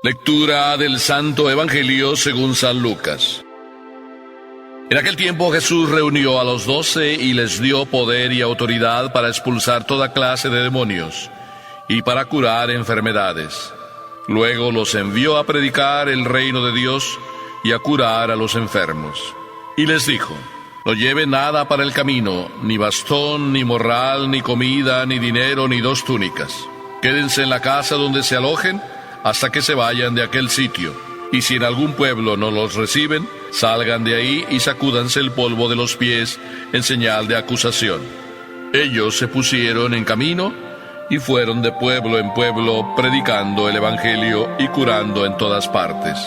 Lectura del Santo Evangelio según San Lucas. En aquel tiempo Jesús reunió a los 12 y les dio poder y autoridad para expulsar toda clase de demonios y para curar enfermedades. Luego los envió a predicar el reino de Dios y a curar a los enfermos. Y les dijo: no lleven nada para el camino, ni bastón, ni morral, ni comida, ni dinero, ni 2 túnicas. Quédense en la casa donde se alojen hasta que se vayan de aquel sitio. Y si en algún pueblo no los reciben, salgan de ahí y sacúdanse el polvo de los pies en señal de acusación. Ellos se pusieron en camino y fueron de pueblo en pueblo predicando el Evangelio y curando en todas partes.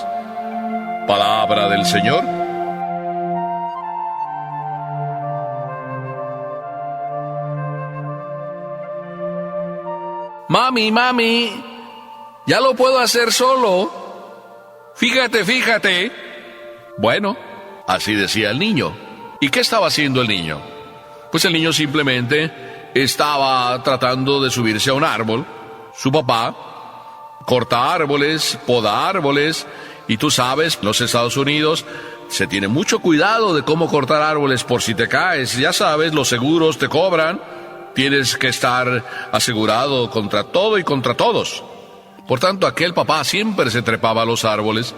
Palabra del Señor. Mami, ya lo puedo hacer solo. Fíjate. Bueno, así decía el niño. ¿Y qué estaba haciendo el niño? Pues el niño simplemente estaba tratando de subirse a un árbol. Su papá corta árboles, poda árboles, y tú sabes, en los Estados Unidos se tiene mucho cuidado de cómo cortar árboles por si te caes. Ya sabes, los seguros te cobran. Tienes que estar asegurado contra todo y contra todos. Por tanto, aquel papá siempre se trepaba a los árboles.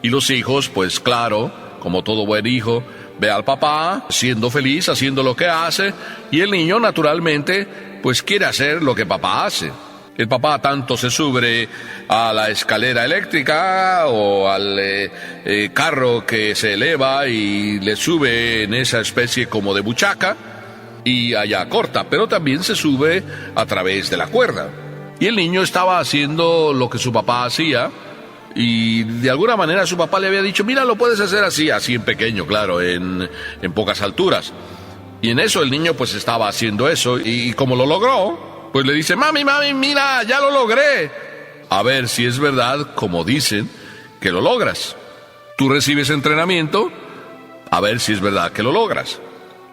Y los hijos, pues claro, como todo buen hijo, ve al papá siendo feliz, haciendo lo que hace. Y el niño, naturalmente, pues quiere hacer lo que papá hace. El papá tanto se sube a la escalera eléctrica o al carro que se eleva y le sube en esa especie como de buchaca, y allá corta, pero también se sube a través de la cuerda. Y el niño estaba haciendo lo que su papá hacía, y de alguna manera su papá le había dicho: mira, lo puedes hacer así en pequeño, claro, en pocas alturas. Y en eso el niño pues estaba haciendo eso, y como lo logró, pues le dice: mami, mira, ya lo logré. A ver si es verdad, como dicen, que lo logras. Tú recibes entrenamiento, a ver si es verdad que lo logras.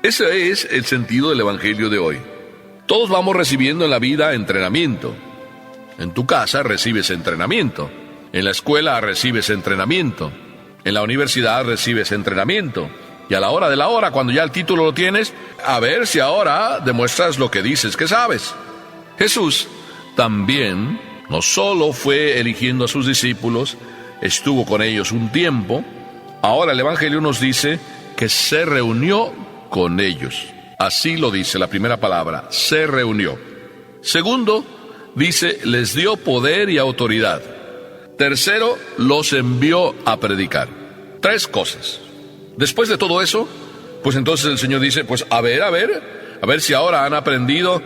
Ese es el sentido del Evangelio de hoy. Todos vamos recibiendo en la vida entrenamiento. En tu casa recibes entrenamiento. En la escuela recibes entrenamiento. En la universidad recibes entrenamiento. Y a la hora de la hora, cuando ya el título lo tienes, a ver si ahora demuestras lo que dices que sabes. Jesús también no solo fue eligiendo a sus discípulos, estuvo con ellos un tiempo. Ahora el Evangelio nos dice que se reunió con ellos. Así lo dice la primera palabra, se reunió. Segundo, dice, les dio poder y autoridad. Tercero, los envió a predicar. 3 cosas. Después de todo eso, pues entonces el Señor dice: pues a ver si ahora han aprendido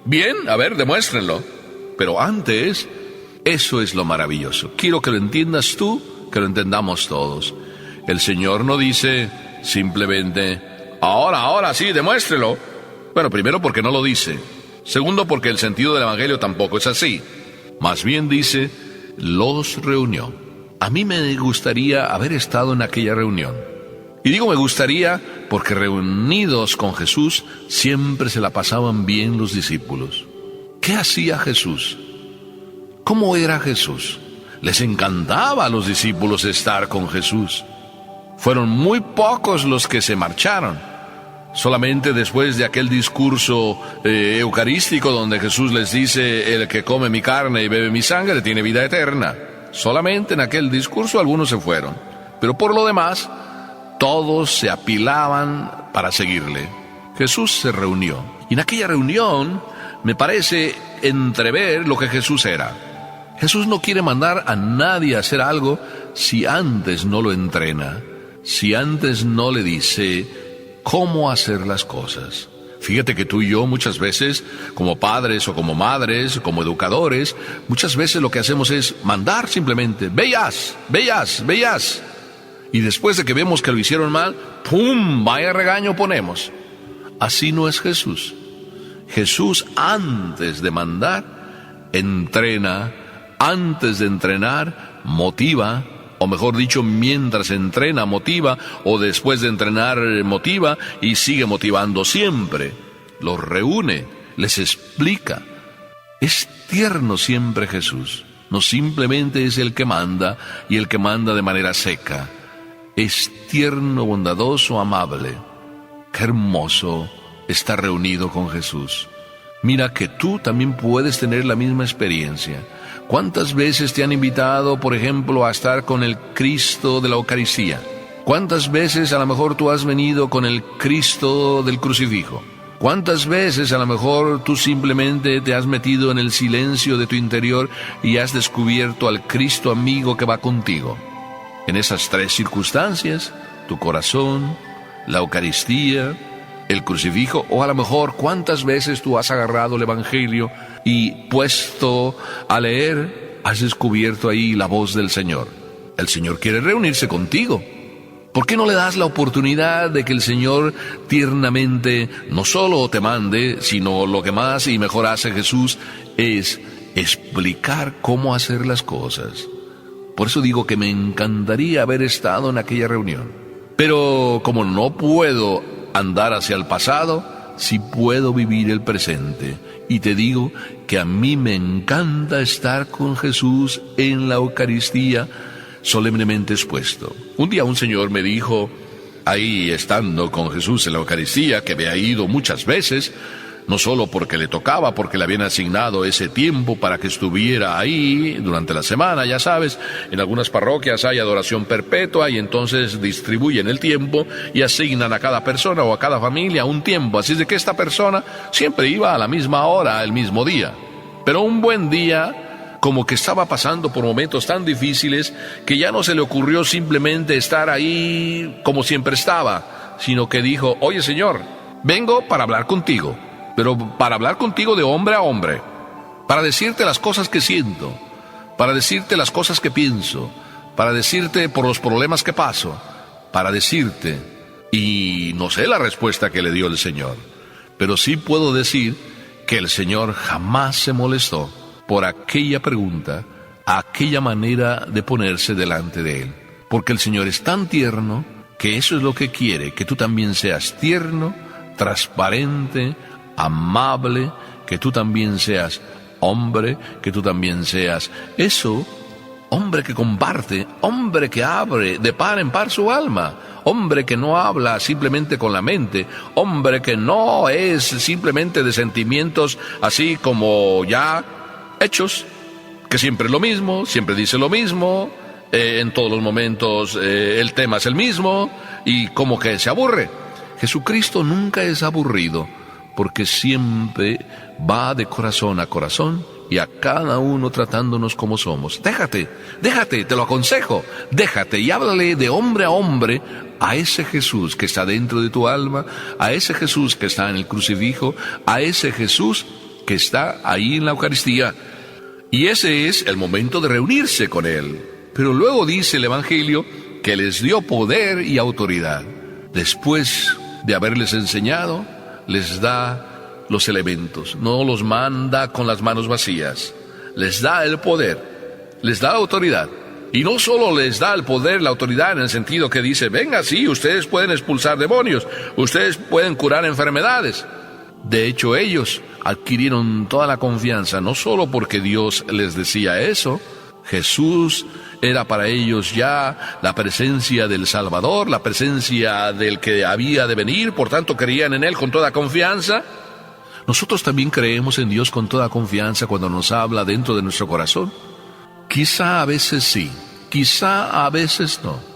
bien, a ver, demuéstrenlo. Pero antes, eso es lo maravilloso. Quiero que lo entiendas tú, que lo entendamos todos. El Señor no dice simplemente: ahora sí, demuéstrelo. Bueno, primero porque no lo dice. Segundo porque el sentido del Evangelio tampoco es así. Más bien dice, los reunió. A mí me gustaría haber estado en aquella reunión. Y digo me gustaría porque reunidos con Jesús siempre se la pasaban bien los discípulos. ¿Qué hacía Jesús? ¿Cómo era Jesús? Les encantaba a los discípulos estar con Jesús. Fueron muy pocos los que se marcharon. Solamente después de aquel discurso eucarístico donde Jesús les dice: el que come mi carne y bebe mi sangre tiene vida eterna. Solamente en aquel discurso algunos se fueron. Pero por lo demás, todos se apilaban para seguirle. Jesús se reunió. Y en aquella reunión me parece entrever lo que Jesús era. Jesús no quiere mandar a nadie a hacer algo si antes no lo entrena, si antes no le dice cómo hacer las cosas. Fíjate que tú y yo muchas veces, como padres o como madres, como educadores, muchas veces lo que hacemos es mandar simplemente: veas. Y después de que vemos que lo hicieron mal, ¡pum!, vaya regaño ponemos. Así no es Jesús. Jesús, antes de mandar, entrena. Antes de entrenar, motiva. O mejor dicho, mientras entrena, motiva, o después de entrenar, motiva, y sigue motivando siempre. Los reúne, les explica. Es tierno siempre Jesús. no simplemente es el que manda, y el que manda de manera seca. Es tierno, bondadoso, amable. Qué hermoso estar reunido con Jesús. Mira que tú también puedes tener la misma experiencia. ¿Cuántas veces te han invitado, por ejemplo, a estar con el Cristo de la Eucaristía? ¿Cuántas veces a lo mejor tú has venido con el Cristo del crucifijo? ¿Cuántas veces a lo mejor tú simplemente te has metido en el silencio de tu interior y has descubierto al Cristo amigo que va contigo? En esas tres circunstancias, tu corazón, la Eucaristía, el crucifijo, o a lo mejor cuántas veces tú has agarrado el Evangelio y puesto a leer, has descubierto ahí la voz del Señor. El Señor quiere reunirse contigo. ¿Por qué no le das la oportunidad de que el Señor tiernamente no solo te mande, sino lo que más y mejor hace Jesús es explicar cómo hacer las cosas? Por eso digo que me encantaría haber estado en aquella reunión. Pero como no puedo andar hacia el pasado, sí puedo vivir el presente. Y te digo que a mí me encanta estar con Jesús en la Eucaristía, solemnemente expuesto. Un día un señor me dijo, ahí estando con Jesús en la Eucaristía, que había ido muchas veces, no solo porque le tocaba, porque le habían asignado ese tiempo para que estuviera ahí durante la semana, ya sabes, en algunas parroquias hay adoración perpetua y entonces distribuyen el tiempo y asignan a cada persona o a cada familia un tiempo, así de que esta persona siempre iba a la misma hora, el mismo día. Pero un buen día, como que estaba pasando por momentos tan difíciles que ya no se le ocurrió simplemente estar ahí como siempre estaba, sino que dijo, oye Señor, vengo para hablar contigo. Pero para hablar contigo de hombre a hombre, para decirte las cosas que siento, para decirte las cosas que pienso, para decirte por los problemas que paso, para decirte, y no sé la respuesta que le dio el Señor, pero sí puedo decir que el Señor jamás se molestó por aquella pregunta, aquella manera de ponerse delante de Él, porque el Señor es tan tierno que eso es lo que quiere, que tú también seas tierno, transparente, amable, que tú también seas hombre, que tú también seas eso, hombre que comparte, hombre que abre de par en par su alma, hombre que no habla simplemente con la mente, hombre que no es simplemente de sentimientos así como ya hechos, que siempre es lo mismo, siempre dice lo mismo, en todos los momentos el tema es el mismo y como que se aburre. Jesucristo nunca es aburrido, porque siempre va de corazón a corazón y a cada uno tratándonos como somos. Déjate, te lo aconsejo, déjate y háblale de hombre a hombre a ese Jesús que está dentro de tu alma, a ese Jesús que está en el crucifijo, a ese Jesús que está ahí en la Eucaristía. Y ese es el momento de reunirse con Él. Pero luego dice el Evangelio que les dio poder y autoridad. Después de haberles enseñado, les da los elementos, no los manda con las manos vacías, les da el poder, les da la autoridad, y no solo les da el poder, la autoridad en el sentido que dice, venga, sí, ustedes pueden expulsar demonios, ustedes pueden curar enfermedades. De hecho, ellos adquirieron toda la confianza, no solo porque Dios les decía eso, Jesús era para ellos ya la presencia del Salvador, la presencia del que había de venir, por tanto creían en Él con toda confianza. Nosotros también creemos en Dios con toda confianza cuando nos habla dentro de nuestro corazón. Quizá a veces sí, quizá a veces no.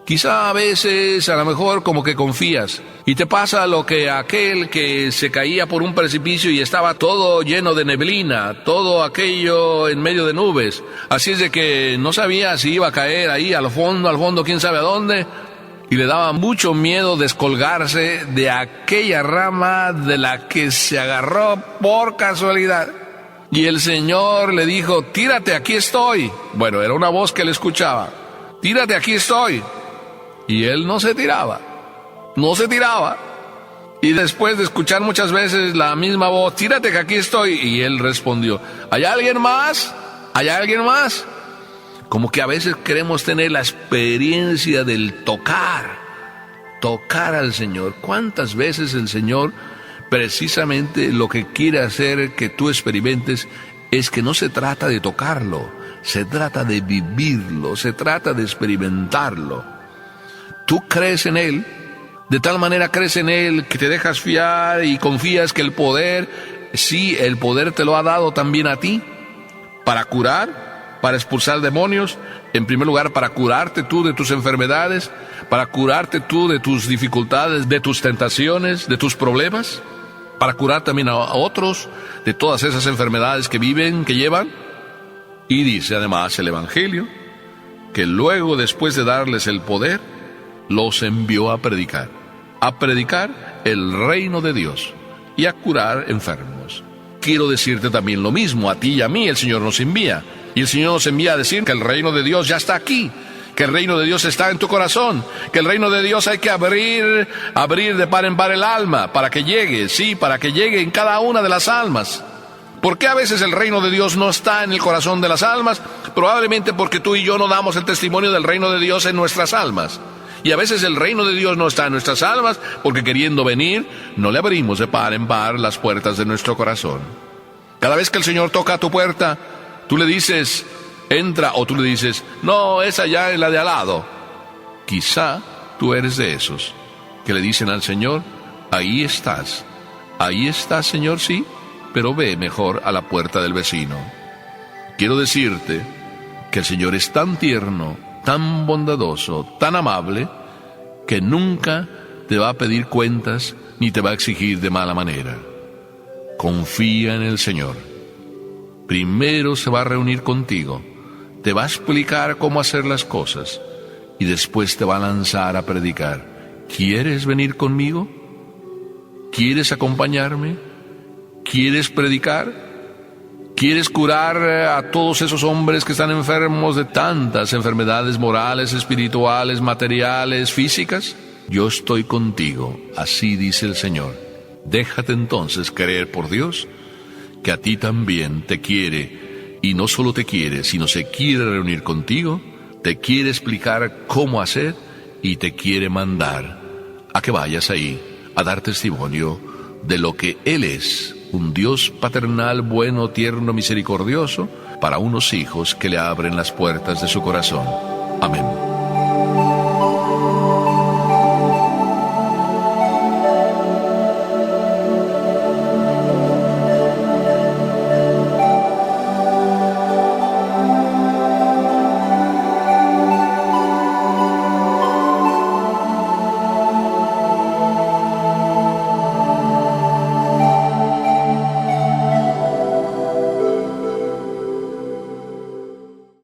Quizá a veces a lo mejor como que confías y te pasa lo que aquel que se caía por un precipicio y estaba todo lleno de neblina, todo aquello en medio de nubes. Así es de que no sabía si iba a caer ahí al fondo, quién sabe a dónde. Y le daba mucho miedo descolgarse de aquella rama de la que se agarró por casualidad. Y el Señor le dijo, tírate, aquí estoy. Bueno, era una voz que le escuchaba. Tírate, aquí estoy. Y él no se tiraba. Y después de escuchar muchas veces la misma voz, tírate que aquí estoy. Y él respondió, ¿hay alguien más? ¿Hay alguien más? Como que a veces queremos tener la experiencia del tocar al Señor. ¿Cuántas veces el Señor precisamente lo que quiere hacer que tú experimentes es que no se trata de tocarlo, Se trata de vivirlo, se trata de experimentarlo. Tú crees en Él, de tal manera crees en Él que te dejas fiar y confías que el poder, sí, el poder te lo ha dado también a ti, para curar, para expulsar demonios, en primer lugar para curarte tú de tus enfermedades, para curarte tú de tus dificultades, de tus tentaciones, de tus problemas, para curar también a otros de todas esas enfermedades que viven, que llevan. Y dice además el Evangelio que luego, después de darles el poder, los envió a predicar el reino de Dios y a curar enfermos. Quiero decirte también lo mismo, a ti y a mí el Señor nos envía. Y el Señor nos envía a decir que el reino de Dios ya está aquí, que el reino de Dios está en tu corazón, que el reino de Dios hay que abrir de par en par el alma para que llegue, sí, para que llegue en cada una de las almas. ¿Por qué a veces el reino de Dios no está en el corazón de las almas? Probablemente porque tú y yo no damos el testimonio del reino de Dios en nuestras almas. Y a veces el reino de Dios no está en nuestras almas porque, queriendo venir, no le abrimos de par en par las puertas de nuestro corazón. Cada vez que el Señor toca a tu puerta, tú le dices, entra, o tú le dices, no, es allá en la de al lado. Quizá tú eres de esos que le dicen al Señor, ahí estás, Señor, sí, pero ve mejor a la puerta del vecino. Quiero decirte que el Señor es tan tierno, tan bondadoso, tan amable, que nunca te va a pedir cuentas ni te va a exigir de mala manera. Confía en el Señor. Primero se va a reunir contigo, te va a explicar cómo hacer las cosas y después te va a lanzar a predicar. ¿Quieres venir conmigo? ¿Quieres acompañarme? ¿Quieres predicar? ¿Quieres curar a todos esos hombres que están enfermos de tantas enfermedades morales, espirituales, materiales, físicas? Yo estoy contigo, así dice el Señor. Déjate entonces creer por Dios, que a ti también te quiere, y no solo te quiere, sino se quiere reunir contigo, te quiere explicar cómo hacer y te quiere mandar a que vayas ahí a dar testimonio de lo que Él es. Un Dios paternal, bueno, tierno, misericordioso, para unos hijos que le abren las puertas de su corazón. Amén.